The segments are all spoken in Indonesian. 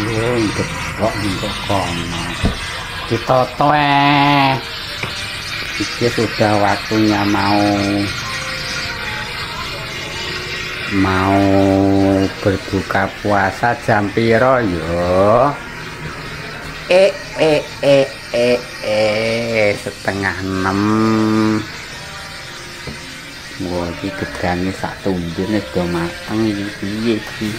Yo, kok kono. Ditoto iki sudah waktunya mau berbuka puasa jam piro yo? Setengah 6. Wah, iki gedane sak tumbene do mateng iki piye iki?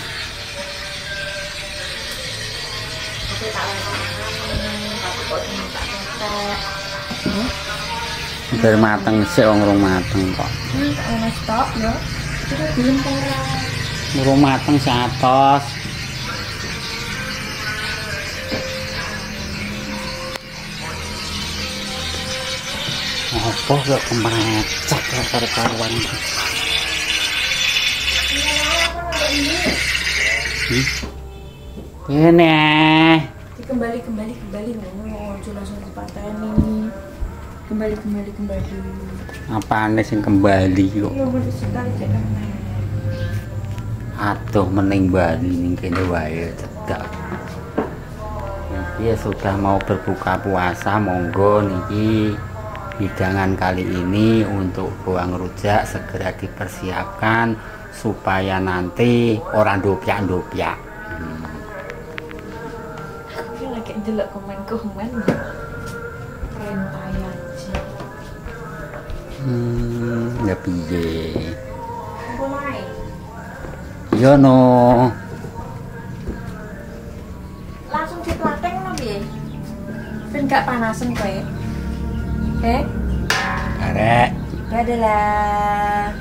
Biar mateng sih, orang mateng kok. Stok ya. Itu belum ora. Urung mateng satos. Apa kok kemrecek karo-karuan. Ini Kembali ngono aja langsung dipateni. Kembali. apane sing kembali kok? Iya bener sekali cek. Aduh mending Bali ning kene wae cedak. Iki sudah mau berbuka puasa, monggo niki hidangan kali ini untuk bawang rujak segera dipersiapkan supaya nanti orang dopyak-dopyak. Aku lagi ndelok komen-komen. Perintah aja. Ya piye? Mulai. Yo no. Langsung diplateng lho piye? Ben gak panasen kowe. Karek. Ya adalah.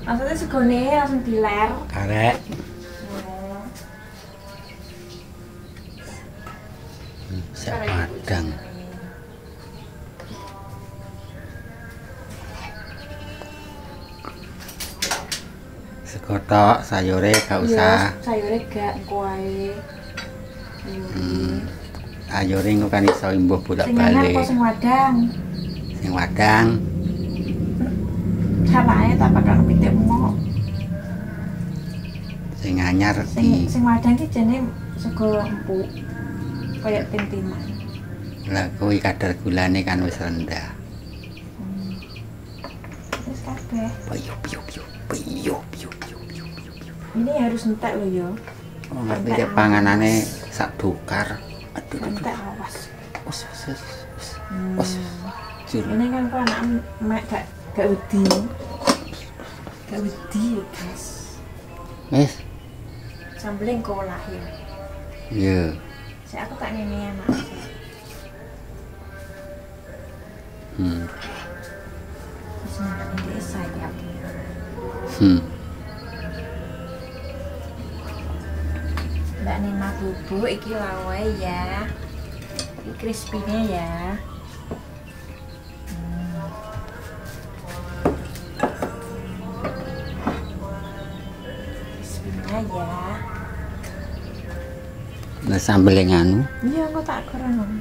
Maksudnya segone langsung diler. Karek. Sak padang. Sekotok sayure gak usah. Sayure gak kuae. Sayure engko kan iso imbuh Sing anyar bolak-balik. apa sing wadang? Sing wadang. Sapae tak bakal pitik mo. Sing anyar Sing wadang ki jane sego empuk. Kayak tintiman. lah kuwi kadar gulane kan wis rendah. Wis kabeh. Piyo. Ini harus entek lho ya. Oh, ngerti cek panganane sak dokar. Aduh. Entek awas. Wes. Ini kan kok anak mek gak wedi. Gak wedi ya, guys. Wes. Sambelin kok lahir. Iya. Saya aku tak nyanyi anak. Semangat ini saya. Mbak Nina bubuk iki lawai ya. Iki crispy-nya ya. Crispy-nya ya. Lah sambel nganu. Iya, kok tak kurang.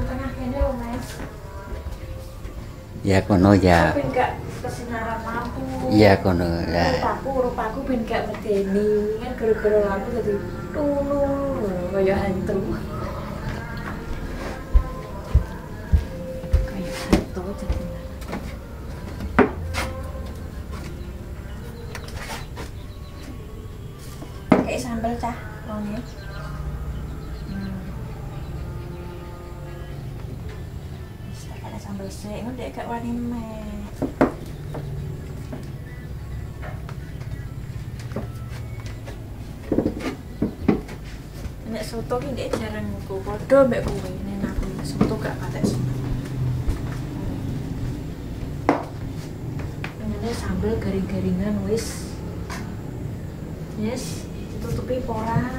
Tengah kene lho, Mas. Ya kono ya. Ben gak kesinaran lampu. Iya kono ya. Rupaku ben gak medeni. Kan gara-gara lampu dadi tulu kaya hantu. Kayak hantu jadi. Kayak sambal cah, wonge. Ada sambal sih, ini gak wani meh. Nek soto ki ndek jarang nggo padha mbek kowe. Nek aku soto gak patek semua. Ini sambal garing-garingan wis. Yes, ditutupi pora.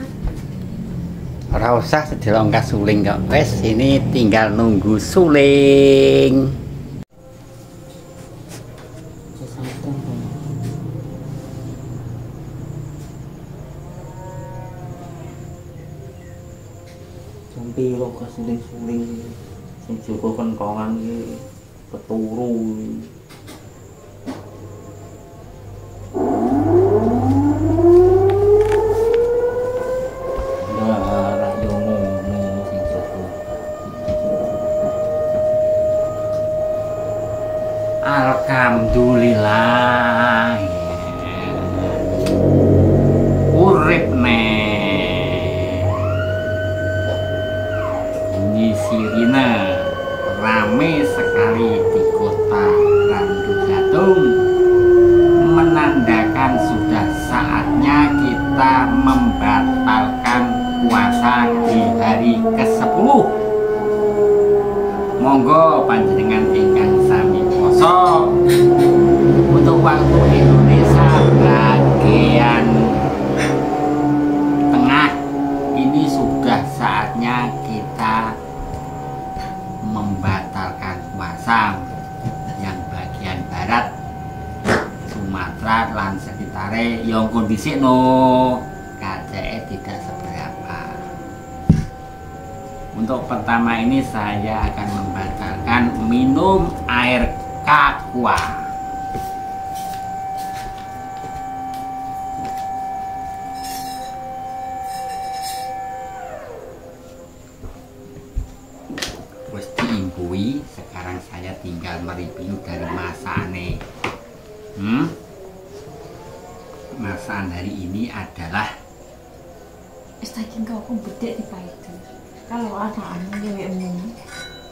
Ora usah sedelongkas suling kok. Wes ini tinggal nunggu suling. Piro kasuling-suling sing joko kentongan iki keturu. Alhamdulillah. Urip nih. Ini Sirina rame sekali di kota Randu Jatung, menandakan sudah saatnya kita membatalkan puasa di hari ke-10. Monggo panjenengan ingkang sami poso untuk waktu Indonesia bagian tengah ini sudah saatnya kita membatalkan puasa. Yang bagian barat Sumatera lan sekitare yang kondisi kajake tidak seberapa. Untuk pertama ini saya akan membatalkan minum air kakua. Wes diimbui, sekarang saya tinggal mereview dari masane. Masakan hari ini adalah Istakin kau pun bedek di itu. Kalau ada anu cewekmu,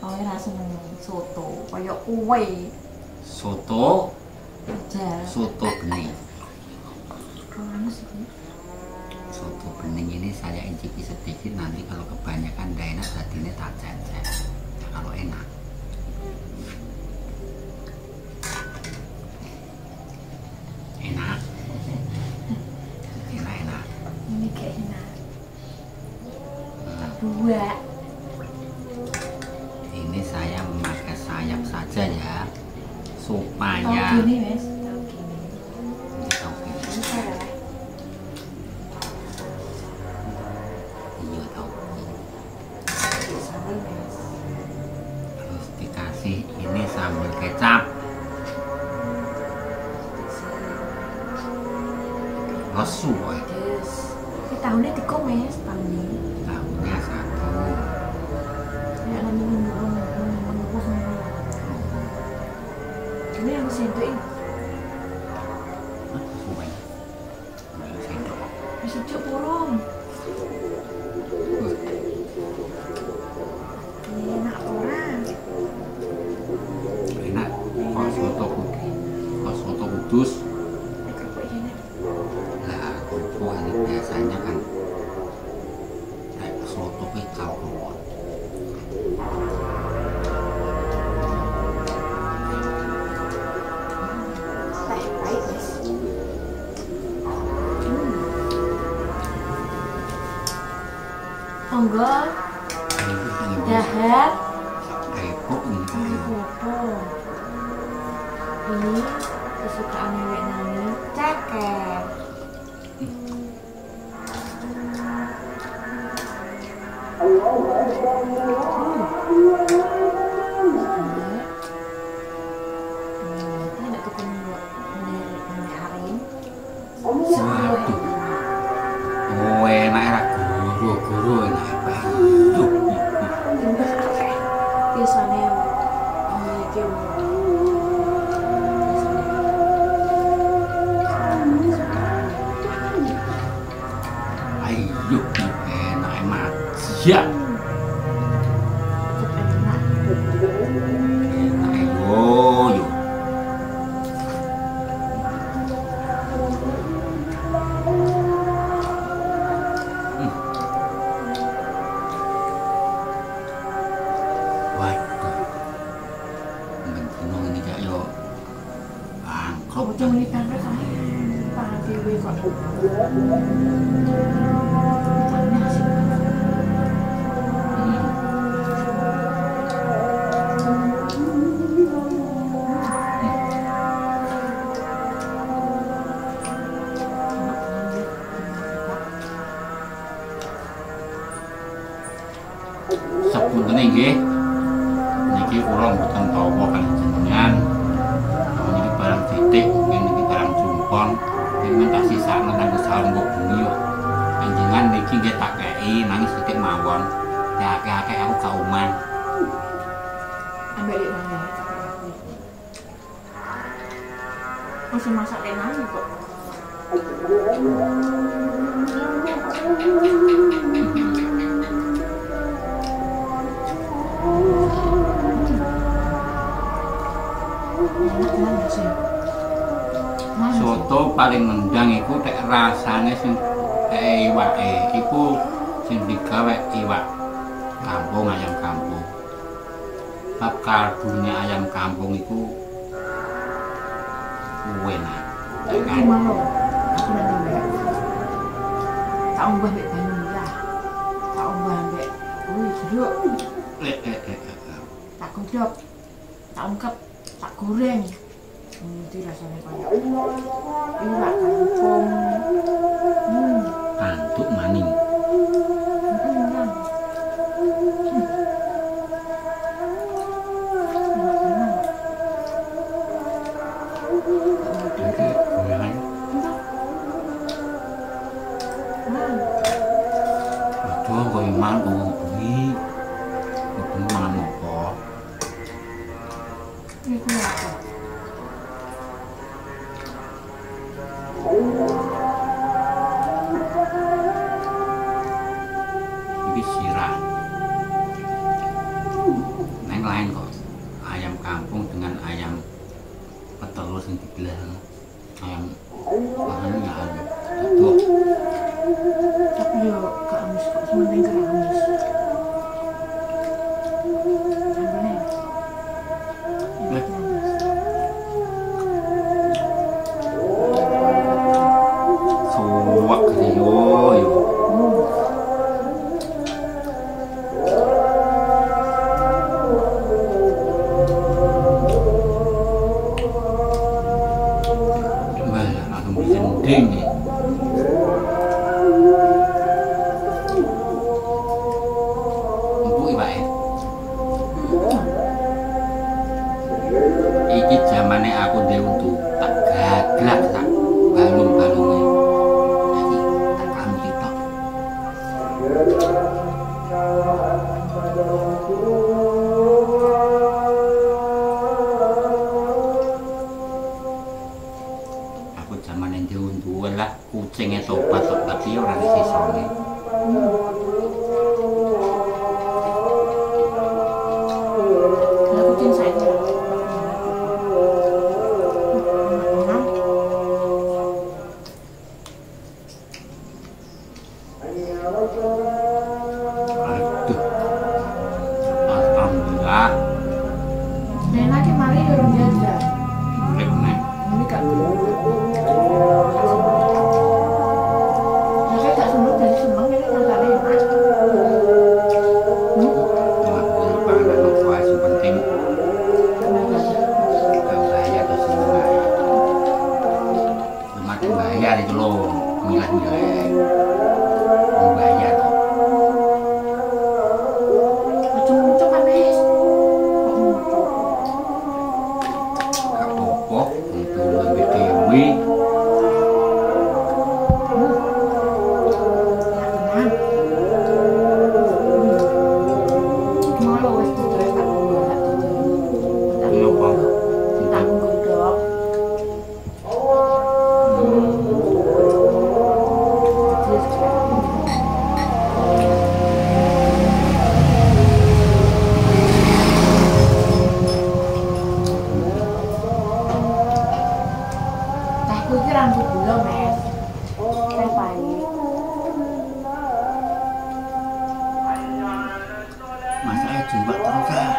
kau rasa soto, kayak kue. soto Jar. soto bening. Kalau anu sih. Soto bening ini saya icipi sedikit, nanti kalau kebanyakan tidak enak tadinya tak cecek. Nah, kalau enak enak enak. Ini kayak enak. Dua. Ini saya memakai sayap saja ya, supaya Tahu gini Mas. Tahu gini. ini tahu gini. Ini salah. Iya tahu gini. Sambal Mas. Terus dikasih ini sambal kecap, lesu woy. Yes. Ini tahunnya tiko Mas, tahunnya. Tahunya satu. Ya nanti menunggu. Ini yang sentuhin. Woy. Ini sendok. Masih cuk porong. Ini enak orang. Enak. Kok soto kudus. Kerupuk enak. Lah kerupuk ini biasanya kan kayak soto kecap kerupuk. Baik Mas. Monggo. Dahar. Repot ini kan. Foto. Ini kesukaan Wek Nani. Ceker. Enak tuh Waduh. Oh enak era guru enak apa. Duh. biasanya memiliki Ayo enak emak. Siap. Enak yo. Waduh, bentuk ini gak yo bangkrut. Cuma ini kan kan para dewi kok. Panas sih. Sepunten nggih. Niki kula mboten tawa kali jenengan. Niki barang titik, niki barang jumpon. Niki tak sisakno nang salembok bumi yo. Panjenengan niki nggih tak kei nangis titik mawon. Ya akeh-akeh aku gak omah. Ambil di mana? Aku sih masak enak kok. Enak banget sih. Soto paling nendang iku tek rasane sing iwake iku sing digawe iwak kampung, ayam kampung. Bab kaldunya ayam kampung iku enak. Gimana? Aku nanti mbak. Tak ubah mbak banyu merah. Tak ubah mbak. Jeruk. Tak godok. Tak ungkep. Tak goreng. Nanti rasanya kayak iwak kampung. Antuk maning. Ini sirah. Neng lain kok. Ayam kampung dengan ayam petelur yang dibelah. Ayam bahannya anu. Aduh. Tapi yo gak amis kok, sementing keramis. Suwak yo. Ding. Empuk iwake. Iki zamane aku dhewe untu tak gaglak tak balung-balunge. Iki tak kamli tok. Zaman yang diunduan lah kucingnya tobat tapi orang di sisone. Lah kucing saya. Aduh. Alhamdulillah. Nenek ki mari yo biasa. Boleh nek. Ini gak belum. Bayar itu loh, milah-milah bayar kok. Macam-macam kan Nes. Gak apa-apa, untuk lebih dewi. Malu wes tuh tak boleh. Kenapa? Tak godok. Aku ki rambut gula, Mes. Teh pahit. Masanya jiwa terus ah.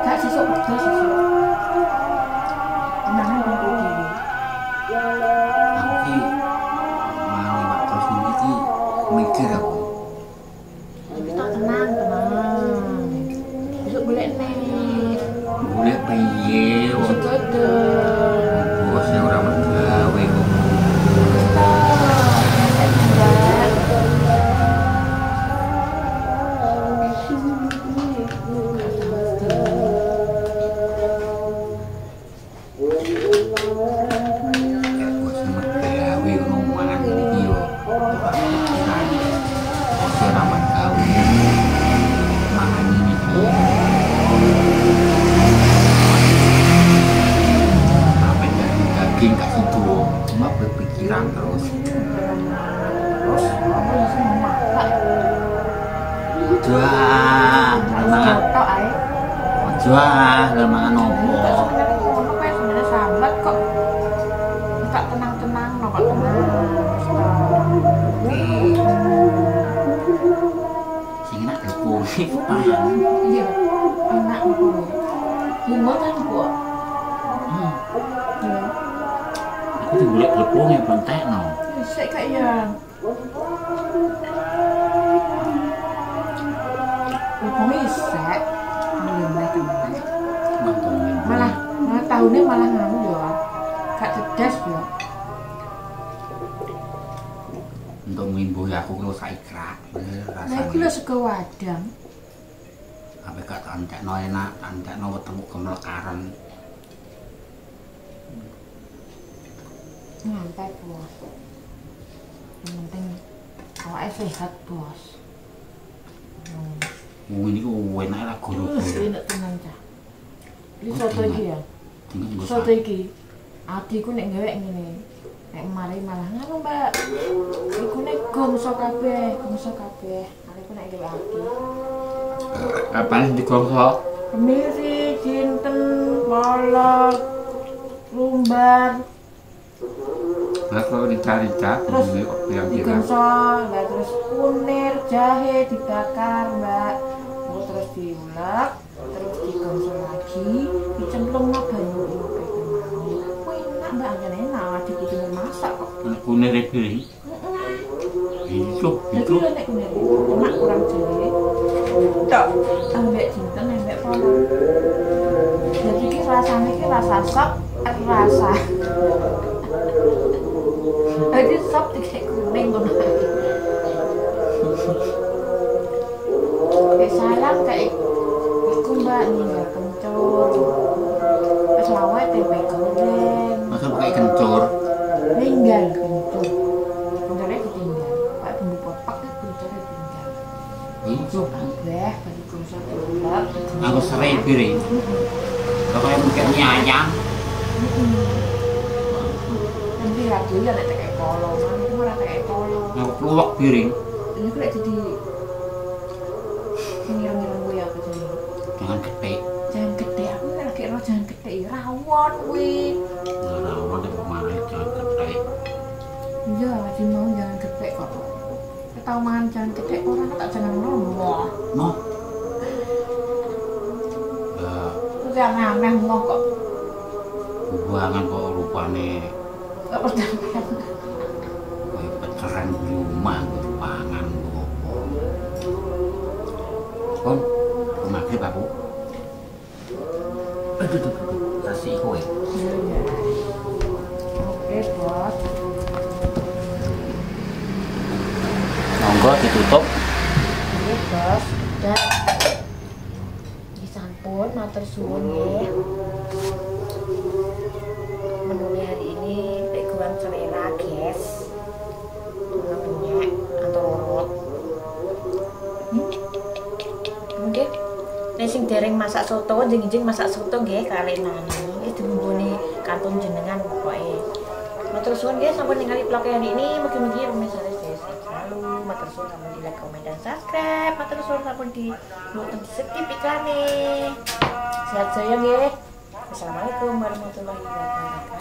Gak sesuk betul sesuk. Emangnya orang tua diri. Aku ki mau lewat terus ini ki mikir aku. Tak tenang, tenang. Besok boleh nih. Boleh piye wong Besok godok. bosnya ora mergawe kok. Bosnya mergawe ngono mangan iki yo ora pikiran. Wah, lah mangan opo? Tak sebenarnya ngono kae sebenarnya sambat kok. Tak tenang-tenang no kok tenang. Sing enak tepung pangan. Iya. Enak kok. Limau kan kok. Iya. Aku digolek tepung ya pentekno. Bisa kayak ya. Limau bisa. Malah tahunnya malah nganu ya. Gak cerdas ya. Untuk mimbu ya aku kalau saikrak Nah, aku lho sego wadang. sampai gak tantekno enak, tantekno wetengku gemlekaran. Nyantai bos. Yang penting awake sehat bos. Ini ku enak lah guru-guru. Enak tenan cah. Iki soto iki ya. Tinggal gue Soto iki. Adikku nek gawe ngene. Nek mari malah ngono, Mbak. Iku nek gongso kabeh, gongso kabeh. Adikku nek gawe aki. Kapan digongso? Kemiri, jinten, kolot, lumbar, Lah kalau dicari-cari terus yang kira. digongso, lah terus kunir, jahe dibakar, Mbak. Terus diulek, terus digongso lagi, dicemplung nang banyu iku mau. Enak Mbak, anjane enak, adikku denger masak kok. Kunir piring. Itu. Jadi lho nek kunir, enak kurang jahe. Tok, ambek jinten, ambek kolot. Jadi ki rasane ki rasa sop, rasa. Jadi sop dikek kuning ngono. Kayak salam kayak iku Mbak ninggal kencur. Pas lawe tempe goreng. Masa pakai kencur? Ninggal kencur. Kencurnya ditinggal. Pak bumbu popak itu kencurnya ditinggal. Itu. Kabeh bagi gosok dilap. Aku serai piring. Kalau kayak mungkin mie ayam. Nanti lagi ya nek kayak kolong, itu ora kayak kolong. Aku keluak piring. Ini kok jadi ngilang-ngilang gue apa jadi? Jangan gede. Jangan gede, aku lagi roh jangan gede, rawon wih. Nggak rawon ya kemarin jangan gede. Iya, Haji mau jangan gede kok. Tahu makan jangan gede, orang tak jangan ngomong. No. Itu yang aneh ngomong kok. Buangan kok rupane. Gak pernah. Kayak peceran rumah gue pangan gue apa. Kon, ke maghrib aku. Aduh, kasih kowe. Iya. Oke, bos. Monggo ditutup. Oke, bos. Dan di sampun matur suwun nggih. Menu hari ini peguan selera, guys. Namanya antorot. Mungkin nek sing dereng masak soto, jeneng masak soto nggih kalian nani. Iki dibumbuni kantun jenengan pokoke. Matur suwun nggih sampun ningali vlog hari ini. Mugi-mugi pemirsa sehat selalu. Matur suwun sampun di like, komen dan subscribe. Matur suwun sampun di nonton skip iklane. Sehat saya nggih. Assalamualaikum warahmatullahi wabarakatuh.